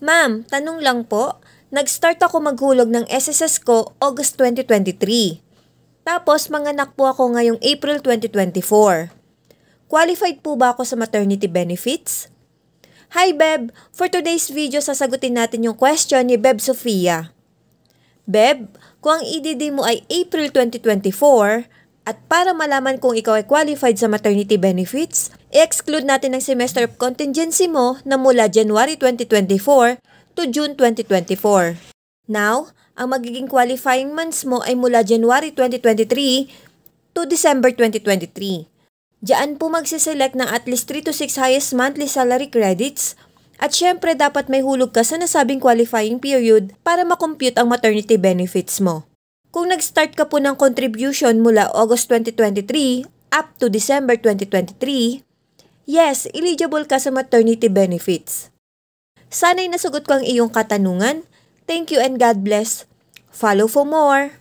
Ma'am, tanong lang po. Nag-start ako maghulog ng SSS ko August 2023. Tapos manganak po ako ngayong April 2024. Qualified po ba ako sa maternity benefits? Hi Beb! For today's video, sasagutin natin yung question ni Beb Sofia. Beb, kung ang EDD mo ay April 2024, at para malaman kung ikaw ay qualified sa maternity benefits, i-exclude natin ang semester of contingency mo na mula January 2024 to June 2024. Now, ang magiging qualifying months mo ay mula January 2023 to December 2023. Diyan po magsiselect ng at least 3 to 6 highest monthly salary credits at syempre dapat may hulog ka sa nasabing qualifying period para makompute ang maternity benefits mo. Kung nag-start ka po ng contribution mula August 2023 up to December 2023, yes, eligible ka sa maternity benefits. Sana'y nasagot ko ang iyong katanungan. Thank you and God bless. Follow for more.